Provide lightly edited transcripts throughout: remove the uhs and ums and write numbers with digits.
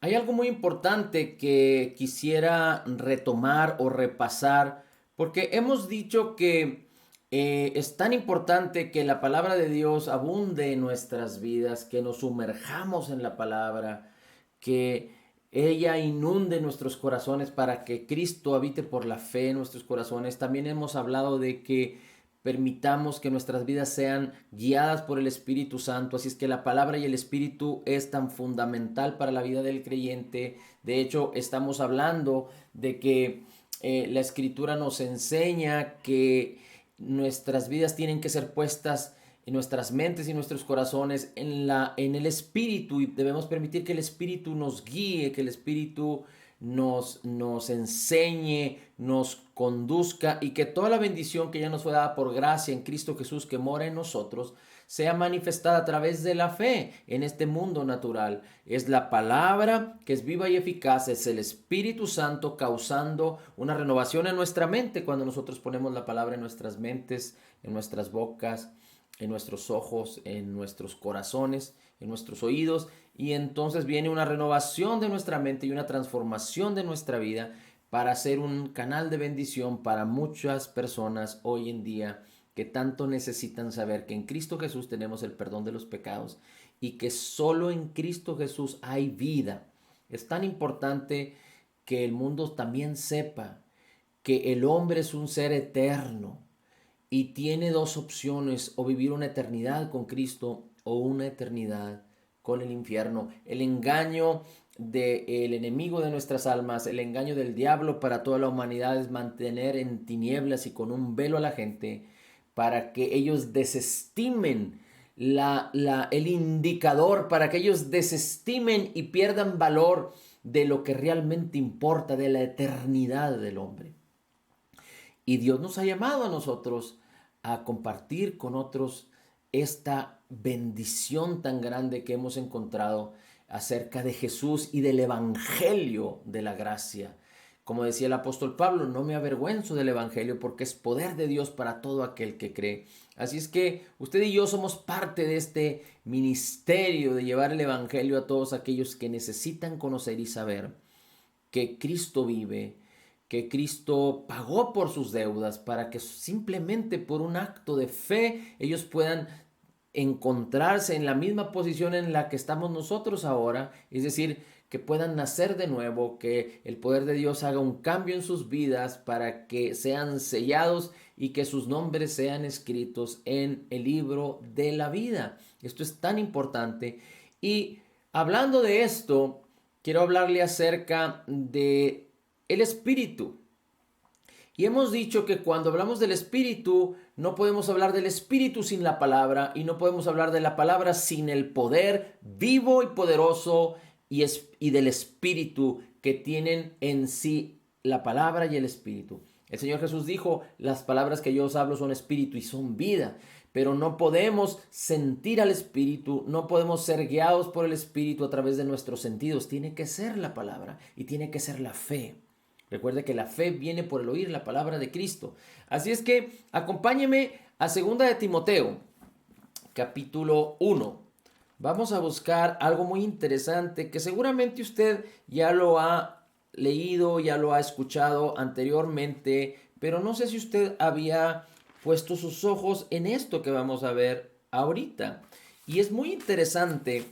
Hay algo muy importante que quisiera retomar o repasar, porque hemos dicho que es tan importante que la palabra de Dios abunde en nuestras vidas, que nos sumerjamos en la palabra, que ella inunde nuestros corazones para que Cristo habite por la fe en nuestros corazones. También hemos hablado de que permitamos que nuestras vidas sean guiadas por el Espíritu Santo. Así es que la palabra y el Espíritu es tan fundamental para la vida del creyente. De hecho, estamos hablando de que la Escritura nos enseña que nuestras vidas tienen que ser puestas en nuestras mentes y nuestros corazones en el Espíritu, y debemos permitir que el Espíritu nos guíe, que el Espíritu nos enseñe, nos conduzca, y que toda la bendición que ya nos fue dada por gracia en Cristo Jesús, que mora en nosotros, sea manifestada a través de la fe en este mundo natural. Es la palabra que es viva y eficaz, es el Espíritu Santo causando una renovación en nuestra mente cuando nosotros ponemos la palabra en nuestras mentes, en nuestras bocas, en nuestros ojos, en nuestros corazones, en nuestros oídos, y entonces viene una renovación de nuestra mente y una transformación de nuestra vida para ser un canal de bendición para muchas personas hoy en día que tanto necesitan saber que en Cristo Jesús tenemos el perdón de los pecados y que solo en Cristo Jesús hay vida. Es tan importante que el mundo también sepa que el hombre es un ser eterno y tiene dos opciones: o vivir una eternidad con Cristo o una eternidad con el infierno. El engaño del enemigo de nuestras almas, el engaño del diablo para toda la humanidad, es mantener en tinieblas y con un velo a la gente para que ellos desestimen el indicador, para que ellos desestimen y pierdan valor de lo que realmente importa, de la eternidad del hombre. Y Dios nos ha llamado a nosotros a compartir con otros esta bendición tan grande que hemos encontrado acerca de Jesús y del Evangelio de la gracia. Como decía el apóstol Pablo, no me avergüenzo del Evangelio porque es poder de Dios para todo aquel que cree. Así es que usted y yo somos parte de este ministerio de llevar el Evangelio a todos aquellos que necesitan conocer y saber que Cristo vive, que Cristo pagó por sus deudas para que simplemente por un acto de fe ellos puedan encontrarse en la misma posición en la que estamos nosotros ahora, es decir, que puedan nacer de nuevo, que el poder de Dios haga un cambio en sus vidas para que sean sellados y que sus nombres sean escritos en el libro de la vida. Esto es tan importante. Y hablando de esto, quiero hablarle acerca de el Espíritu. Y hemos dicho que cuando hablamos del Espíritu, no podemos hablar del Espíritu sin la palabra, y no podemos hablar de la palabra sin el poder vivo y poderoso y del Espíritu que tienen en sí la palabra y el Espíritu. El Señor Jesús dijo: las palabras que yo os hablo son espíritu y son vida. Pero no podemos sentir al Espíritu, no podemos ser guiados por el Espíritu a través de nuestros sentidos. Tiene que ser la palabra y tiene que ser la fe. Recuerde que la fe viene por el oír la palabra de Cristo. Así es que acompáñeme a 2 de Timoteo, capítulo 1. Vamos a buscar algo muy interesante que seguramente usted ya lo ha leído, ya lo ha escuchado anteriormente, pero no sé si usted había puesto sus ojos en esto que vamos a ver ahorita. Y es muy interesante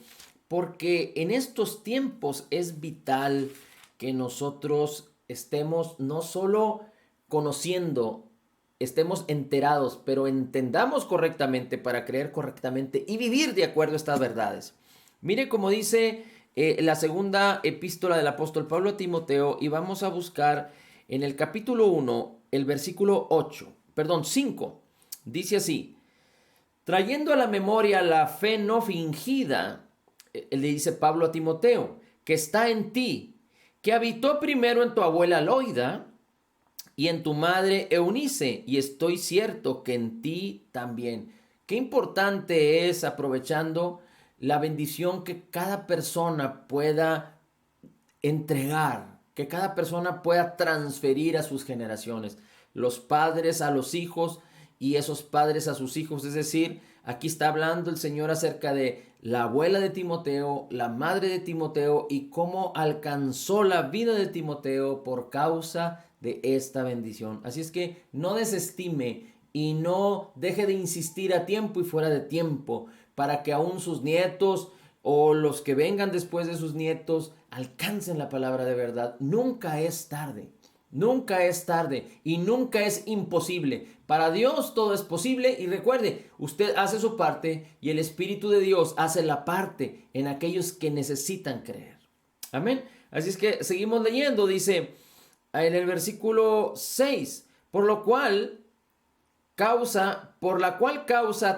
porque en estos tiempos es vital que nosotros estemos no solo conociendo, estemos enterados, pero entendamos correctamente para creer correctamente y vivir de acuerdo a estas verdades. Mire cómo dice la segunda epístola del apóstol Pablo a Timoteo, y vamos a buscar en el capítulo 1, el versículo 5. Dice así: trayendo a la memoria la fe no fingida, le dice Pablo a Timoteo, que está en ti, que habitó primero en tu abuela Loida y en tu madre Eunice, y estoy cierto que en ti también. Qué importante es, aprovechando la bendición, que cada persona pueda entregar, que cada persona pueda transferir a sus generaciones, los padres a los hijos y esos padres a sus hijos, es decir, Aquí está hablando el Señor acerca de la abuela de Timoteo, la madre de Timoteo y cómo alcanzó la vida de Timoteo por causa de esta bendición. Así es que no desestime y no deje de insistir a tiempo y fuera de tiempo para que aún sus nietos o los que vengan después de sus nietos alcancen la palabra de verdad. Nunca es tarde. Nunca es tarde y nunca es imposible. Para Dios todo es posible y recuerde, usted hace su parte y el Espíritu de Dios hace la parte en aquellos que necesitan creer. Amén. Así es que seguimos leyendo, dice en el versículo 6, por la cual causa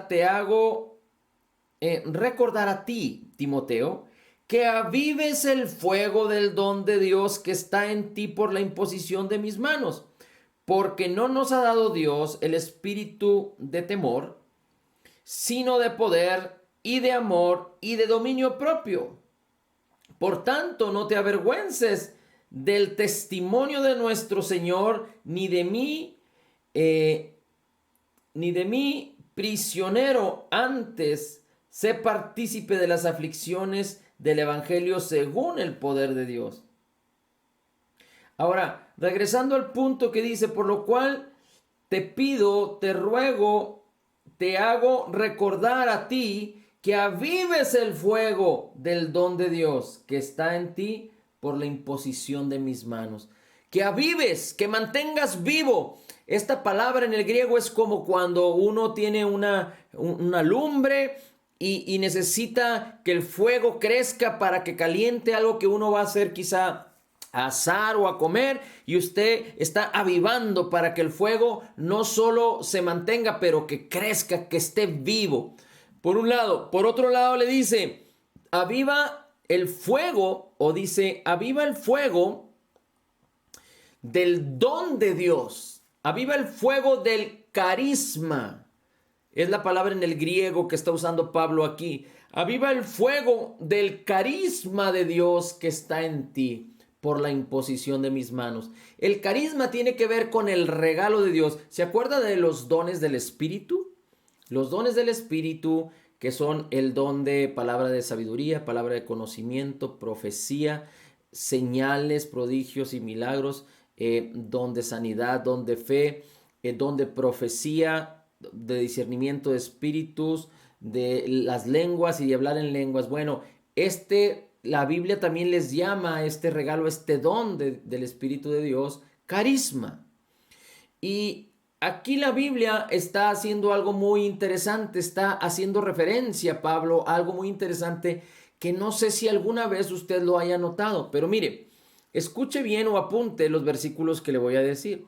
te hago recordar a ti, Timoteo, que avives el fuego del don de Dios que está en ti por la imposición de mis manos, porque no nos ha dado Dios el espíritu de temor, sino de poder y de amor y de dominio propio. Por tanto, no te avergüences del testimonio de nuestro Señor, ni de mí prisionero, antes sé partícipe de las aflicciones del Evangelio según el poder de Dios. Ahora, regresando al punto que dice, por lo cual te pido, te ruego, te hago recordar a ti que avives el fuego del don de Dios que está en ti por la imposición de mis manos. Que avives, que mantengas vivo. Esta palabra en el griego es como cuando uno tiene una lumbre y necesita que el fuego crezca para que caliente algo que uno va a hacer quizá a asar o a comer, y usted está avivando para que el fuego no solo se mantenga, pero que crezca, que esté vivo. Por un lado. Por otro lado le dice, aviva el fuego, o dice, aviva el fuego del don de Dios. Aviva el fuego del carisma. Es la palabra en el griego que está usando Pablo aquí. Aviva el fuego del carisma de Dios que está en ti por la imposición de mis manos. El carisma tiene que ver con el regalo de Dios. ¿Se acuerda de los dones del Espíritu? Los dones del Espíritu, que son el don de palabra de sabiduría, palabra de conocimiento, profecía, señales, prodigios y milagros, don de sanidad, don de fe, don de profecía, de discernimiento de espíritus, de las lenguas y de hablar en lenguas. Bueno, la Biblia también les llama a este regalo, este don del Espíritu de Dios, carisma. Y aquí la Biblia está haciendo algo muy interesante, está haciendo referencia, Pablo, a algo muy interesante que no sé si alguna vez usted lo haya notado, pero mire, escuche bien o apunte los versículos que le voy a decir.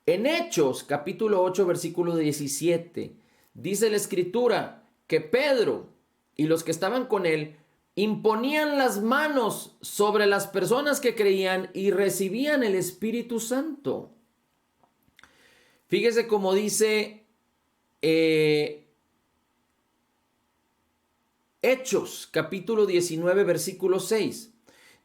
En Hechos, capítulo 8, versículo 17, dice la Escritura que Pedro y los que estaban con él imponían las manos sobre las personas que creían y recibían el Espíritu Santo. Fíjese cómo dice Hechos, capítulo 19, versículo 6.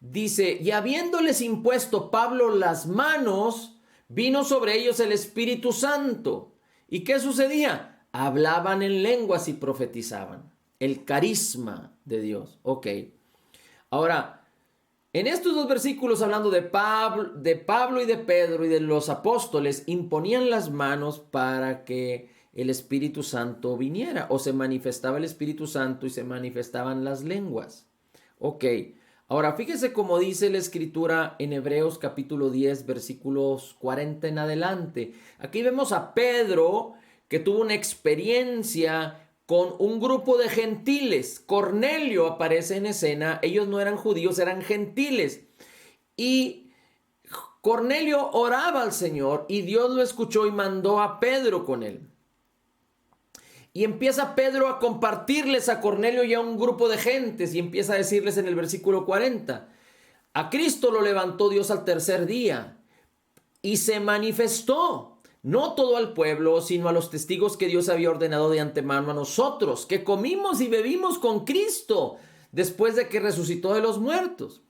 Dice, y habiéndoles impuesto Pablo las manos, vino sobre ellos el Espíritu Santo. ¿Y qué sucedía? Hablaban en lenguas y profetizaban. El carisma de Dios. Ok. Ahora, en estos dos versículos, hablando de Pablo y de Pedro y de los apóstoles, imponían las manos para que el Espíritu Santo viniera, o se manifestaba el Espíritu Santo y se manifestaban las lenguas. Ok. Ahora, fíjese cómo dice la Escritura en Hebreos capítulo 10, versículos 40 en adelante. Aquí vemos a Pedro que tuvo una experiencia con un grupo de gentiles. Cornelio aparece en escena. Ellos no eran judíos, eran gentiles. Y Cornelio oraba al Señor y Dios lo escuchó y mandó a Pedro con él. Y empieza Pedro a compartirles a Cornelio y a un grupo de gentes y empieza a decirles en el versículo 40, a Cristo lo levantó Dios al tercer día y se manifestó, no todo al pueblo, sino a los testigos que Dios había ordenado de antemano a nosotros, que comimos y bebimos con Cristo después de que resucitó de los muertos.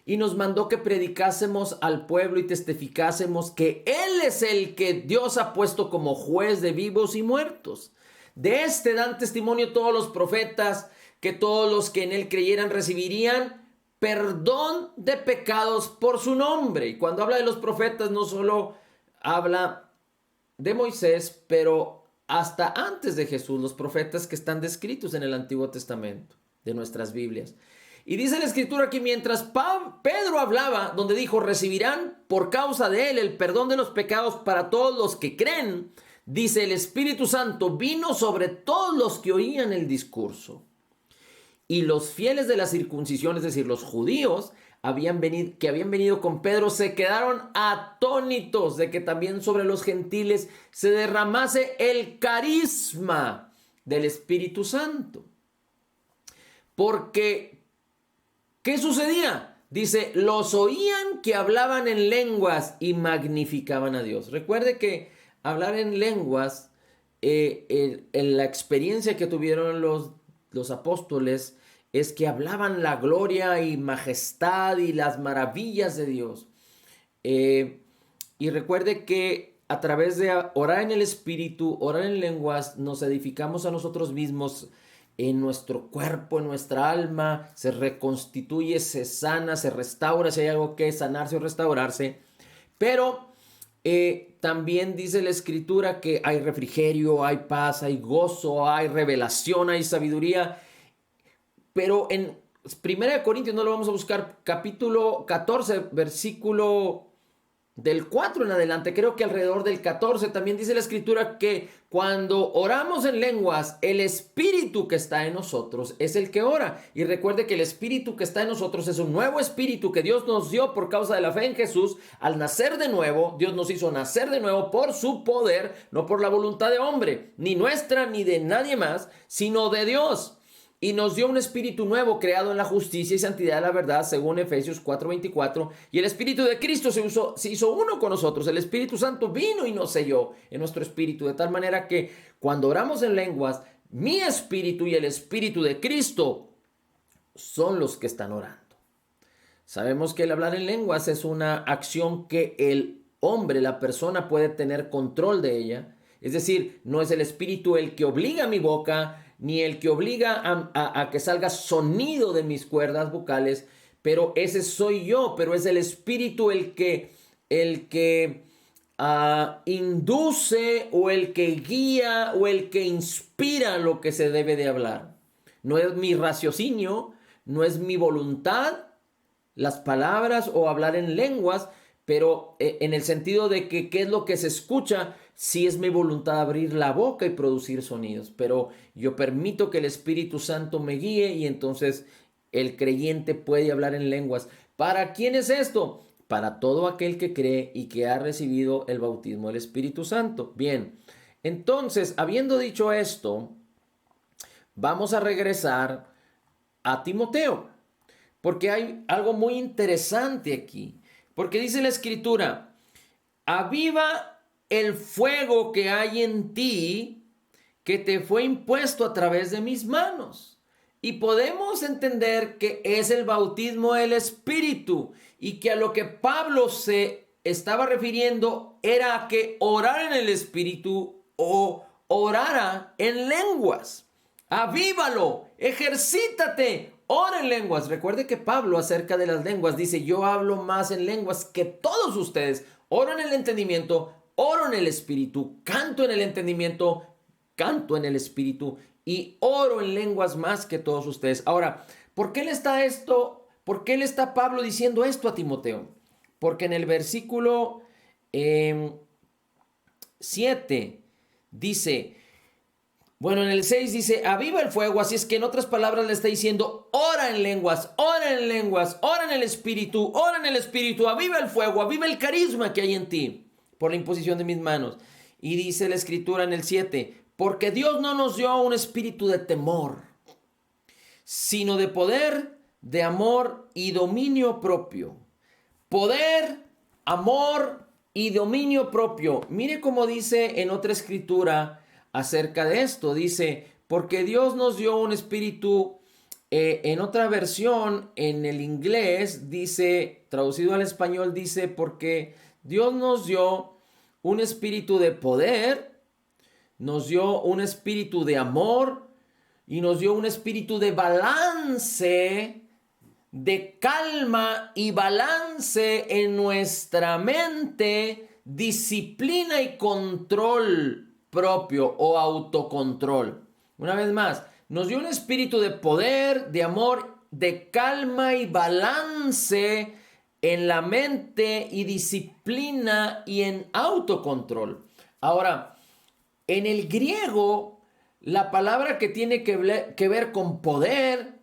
Y nos mandó que predicásemos al pueblo y testificásemos que Él es el que Dios ha puesto como juez de vivos y muertos. De este dan testimonio todos los profetas, que todos los que en él creyeran recibirían perdón de pecados por su nombre. Y cuando habla de los profetas, no solo habla de Moisés, pero hasta antes de Jesús, los profetas que están descritos en el Antiguo Testamento de nuestras Biblias. Y dice la Escritura que mientras Pedro hablaba, donde dijo, recibirán por causa de él el perdón de los pecados para todos los que creen, dice, el Espíritu Santo vino sobre todos los que oían el discurso. Y los fieles de la circuncisión, es decir, los judíos, que habían venido con Pedro, se quedaron atónitos de que también sobre los gentiles se derramase el carisma del Espíritu Santo. Porque, ¿qué sucedía? Dice, los oían que hablaban en lenguas y magnificaban a Dios. Recuerde que hablar en lenguas, en la experiencia que tuvieron los apóstoles, es que hablaban la gloria y majestad y las maravillas de Dios. Y recuerde que a través de orar en el Espíritu, orar en lenguas, nos edificamos a nosotros mismos en nuestro cuerpo, en nuestra alma, se reconstituye, se sana, se restaura, si hay algo que sanarse o restaurarse. Pero también dice la Escritura que hay refrigerio, hay paz, hay gozo, hay revelación, hay sabiduría. Pero en 1 Corintios, no lo vamos a buscar, capítulo 14, versículo del 4 en adelante, creo que alrededor del 14, también dice la Escritura que cuando oramos en lenguas, el Espíritu que está en nosotros es el que ora. Y recuerde que el Espíritu que está en nosotros es un nuevo Espíritu que Dios nos dio por causa de la fe en Jesús. Al nacer de nuevo, Dios nos hizo nacer de nuevo por su poder, no por la voluntad de hombre, ni nuestra ni de nadie más, sino de Dios. Y nos dio un espíritu nuevo creado en la justicia y santidad de la verdad, según Efesios 4:24. Y el Espíritu de Cristo se hizo uno con nosotros. El Espíritu Santo vino y nos selló en nuestro espíritu. De tal manera que cuando oramos en lenguas, mi espíritu y el Espíritu de Cristo son los que están orando. Sabemos que el hablar en lenguas es una acción que el hombre, la persona, puede tener control de ella. Es decir, no es el Espíritu el que obliga a mi boca, ni el que obliga a que salga sonido de mis cuerdas vocales, pero ese soy yo, pero es el Espíritu el que induce o el que guía o el que inspira lo que se debe de hablar. No es mi raciocinio, no es mi voluntad, las palabras o hablar en lenguas, pero en el sentido de que qué es lo que se escucha, sí es mi voluntad abrir la boca y producir sonidos, pero yo permito que el Espíritu Santo me guíe y entonces el creyente puede hablar en lenguas. ¿Para quién es esto? Para todo aquel que cree y que ha recibido el bautismo del Espíritu Santo. Bien, entonces, habiendo dicho esto, vamos a regresar a Timoteo, porque hay algo muy interesante aquí. Porque dice la Escritura, aviva el fuego que hay en ti, que te fue impuesto a través de mis manos. Y podemos entender que es el bautismo del Espíritu y que a lo que Pablo se estaba refiriendo era a que orara en el Espíritu o orara en lenguas. Avívalo, ejercítate. Ora en lenguas. Recuerde que Pablo acerca de las lenguas dice, yo hablo más en lenguas que todos ustedes. Oro en el entendimiento, oro en el espíritu, canto en el entendimiento, canto en el espíritu y oro en lenguas más que todos ustedes. Ahora, ¿por qué le está Pablo diciendo esto a Timoteo? Porque en el versículo 7 dice... Bueno, en el 6 dice, aviva el fuego, así es que en otras palabras le está diciendo, ora en lenguas, ora en lenguas, ora en el espíritu, aviva el fuego, aviva el carisma que hay en ti, por la imposición de mis manos. Y dice la Escritura en el 7, porque Dios no nos dio un espíritu de temor, sino de poder, de amor y dominio propio. Poder, amor y dominio propio. Mire cómo dice en otra escritura acerca de esto, dice, porque Dios nos dio un espíritu, en otra versión, en el inglés, dice, traducido al español, dice, porque Dios nos dio un espíritu de poder, nos dio un espíritu de amor y nos dio un espíritu de balance, de calma y balance en nuestra mente, disciplina y control propio o autocontrol. Una vez más, nos dio un espíritu de poder, de amor, de calma y balance en la mente y disciplina y en autocontrol. Ahora, en el griego, la palabra que tiene que ver con poder,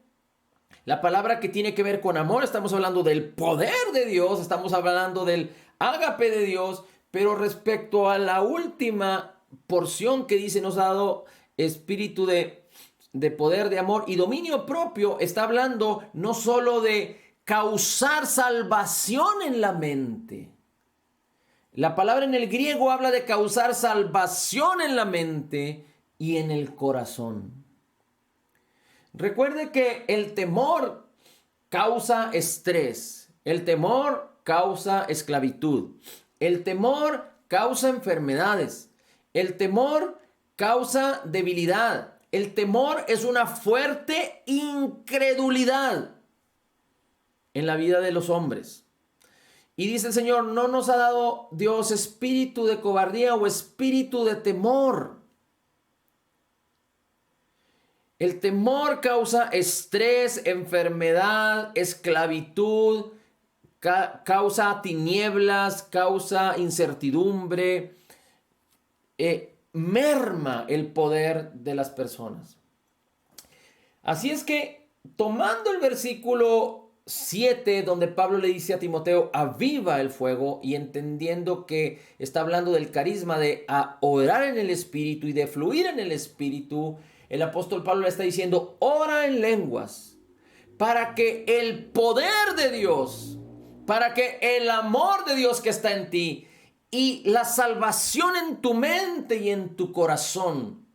la palabra que tiene que ver con amor, estamos hablando del poder de Dios, estamos hablando del ágape de Dios, pero respecto a la última porción que dice nos ha dado espíritu de poder, de amor y dominio propio, está hablando no solo de causar salvación en la mente. La palabra en el griego habla de causar salvación en la mente y en el corazón. Recuerde que el temor causa estrés, el temor causa esclavitud, el temor causa enfermedades, el temor causa debilidad, el temor es una fuerte incredulidad en la vida de los hombres. Y dice el Señor, no nos ha dado Dios espíritu de cobardía o espíritu de temor. El temor causa estrés, enfermedad, esclavitud, causa tinieblas, causa incertidumbre, merma el poder de las personas. Así es que, tomando el versículo 7, donde Pablo le dice a Timoteo, aviva el fuego, y entendiendo que está hablando del carisma de orar en el Espíritu y de fluir en el Espíritu, el apóstol Pablo le está diciendo, ora en lenguas, para que el poder de Dios, para que el amor de Dios que está en ti y la salvación en tu mente y en tu corazón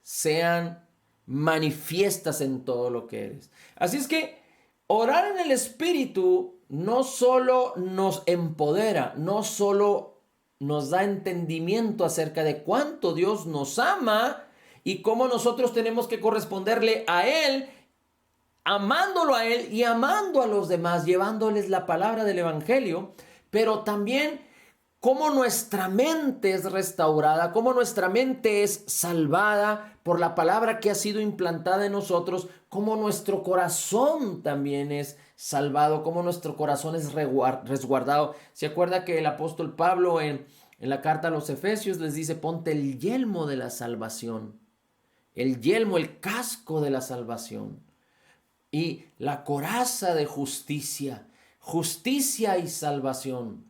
sean manifiestas en todo lo que eres. Así es que orar en el Espíritu no solo nos empodera, no solo nos da entendimiento acerca de cuánto Dios nos ama y cómo nosotros tenemos que corresponderle a Él, amándolo a Él y amando a los demás, llevándoles la palabra del Evangelio, pero también cómo nuestra mente es restaurada, cómo nuestra mente es salvada por la palabra que ha sido implantada en nosotros, cómo nuestro corazón también es salvado, cómo nuestro corazón es resguardado. ¿Se acuerda que el apóstol Pablo en la carta a los Efesios les dice, ponte el yelmo de la salvación, el yelmo, el casco de la salvación y la coraza de justicia, justicia y salvación?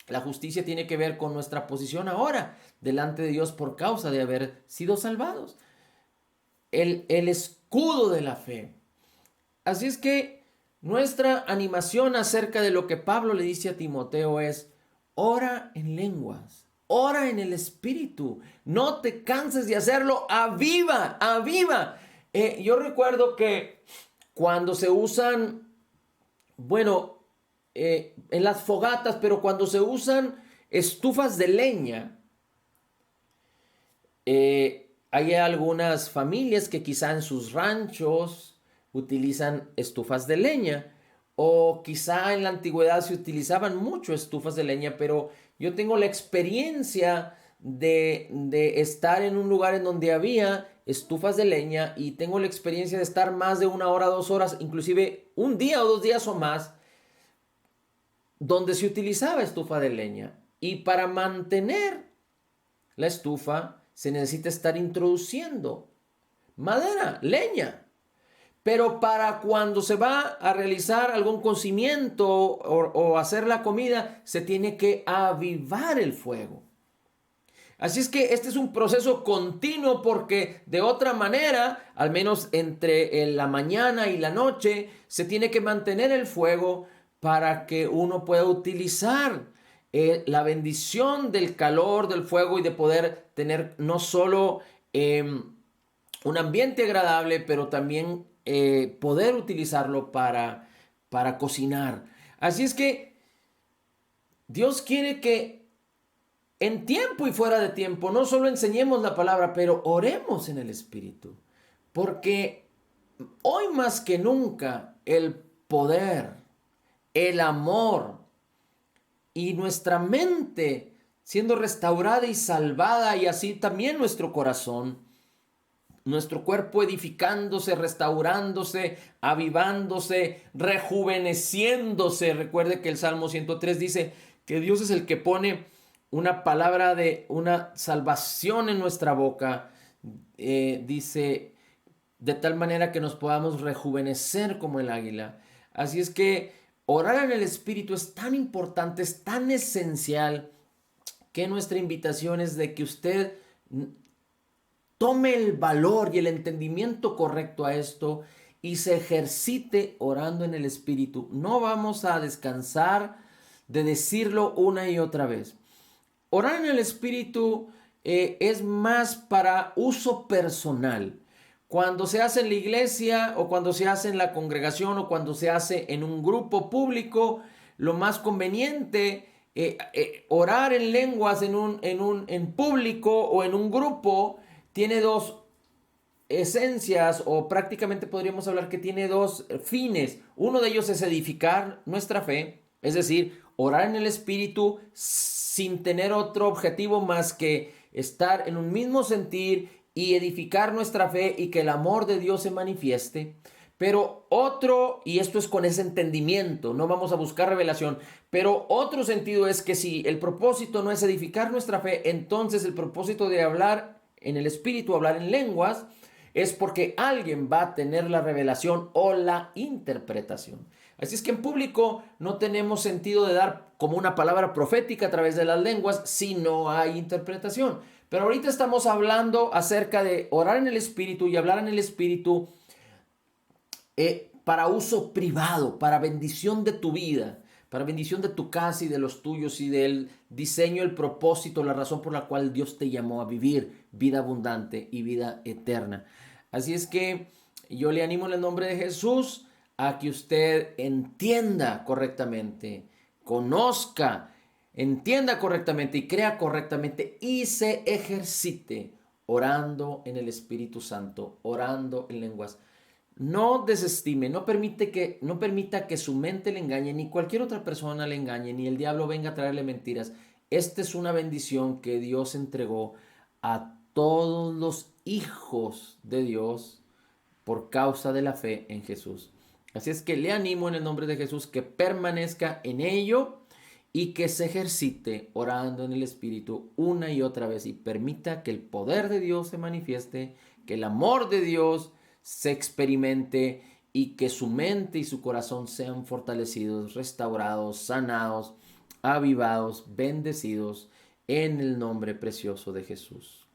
La justicia tiene que ver con nuestra posición ahora delante de Dios por causa de haber sido salvados. El escudo de la fe. Así es que nuestra animación acerca de lo que Pablo le dice a Timoteo es, ora en lenguas, ora en el Espíritu, no te canses de hacerlo, aviva, aviva. Yo recuerdo que cuando se usan, en las fogatas, pero cuando se usan estufas de leña, hay algunas familias que quizá en sus ranchos utilizan estufas de leña, o quizá en la antigüedad se utilizaban mucho estufas de leña, pero yo tengo la experiencia de estar en un lugar en donde había estufas de leña y tengo la experiencia de estar más de 1 hora, 2 horas, inclusive un día o 2 días o más, donde se utilizaba estufa de leña. Y para mantener la estufa se necesita estar introduciendo madera, leña. Pero para cuando se va a realizar algún cocimiento o hacer la comida, se tiene que avivar el fuego. Así es que este es un proceso continuo porque de otra manera, al menos entre la mañana y la noche, se tiene que mantener el fuego para que uno pueda utilizar la bendición del calor del fuego y de poder tener no solo un ambiente agradable, pero también poder utilizarlo para cocinar. Así es que Dios quiere que en tiempo y fuera de tiempo, no solo enseñemos la palabra, pero oremos en el Espíritu. Porque hoy más que nunca el poder, el amor y nuestra mente siendo restaurada y salvada, y así también nuestro corazón, nuestro cuerpo edificándose, restaurándose, avivándose, rejuveneciéndose. Recuerde que el Salmo 103 dice que Dios es el que pone una palabra de una salvación en nuestra boca. Dice, de tal manera que nos podamos rejuvenecer como el águila. Así es que orar en el Espíritu es tan importante, es tan esencial, que nuestra invitación es de que usted tome el valor y el entendimiento correcto a esto y se ejercite orando en el Espíritu. No vamos a descansar de decirlo una y otra vez. Orar en el Espíritu es más para uso personal. Cuando se hace en la iglesia o cuando se hace en la congregación o cuando se hace en un grupo público, lo más conveniente, orar en lenguas en público o en un grupo, tiene dos esencias, o prácticamente podríamos hablar que tiene dos fines. Uno de ellos es edificar nuestra fe, es decir, orar en el Espíritu sin tener otro objetivo más que estar en un mismo sentir y edificar nuestra fe y que el amor de Dios se manifieste. Pero otro, y esto es con ese entendimiento, no vamos a buscar revelación, pero otro sentido es que si el propósito no es edificar nuestra fe, entonces el propósito de hablar en el Espíritu, hablar en lenguas, es porque alguien va a tener la revelación o la interpretación. Así es que en público no tenemos sentido de dar como una palabra profética a través de las lenguas si no hay interpretación. Pero ahorita estamos hablando acerca de orar en el Espíritu y hablar en el Espíritu para uso privado, para bendición de tu vida, para bendición de tu casa y de los tuyos y del diseño, el propósito, la razón por la cual Dios te llamó a vivir vida abundante y vida eterna. Así es que yo le animo en el nombre de Jesús a que usted entienda correctamente, conozca, entienda correctamente y crea correctamente y se ejercite orando en el Espíritu Santo, orando en lenguas. No desestime, no permita que su mente le engañe, ni cualquier otra persona le engañe, ni el diablo venga a traerle mentiras. Esta es una bendición que Dios entregó a todos los hijos de Dios por causa de la fe en Jesús. Así es que le animo en el nombre de Jesús que permanezca en ello y que se ejercite orando en el Espíritu una y otra vez y permita que el poder de Dios se manifieste, que el amor de Dios se experimente y que su mente y su corazón sean fortalecidos, restaurados, sanados, avivados, bendecidos en el nombre precioso de Jesús.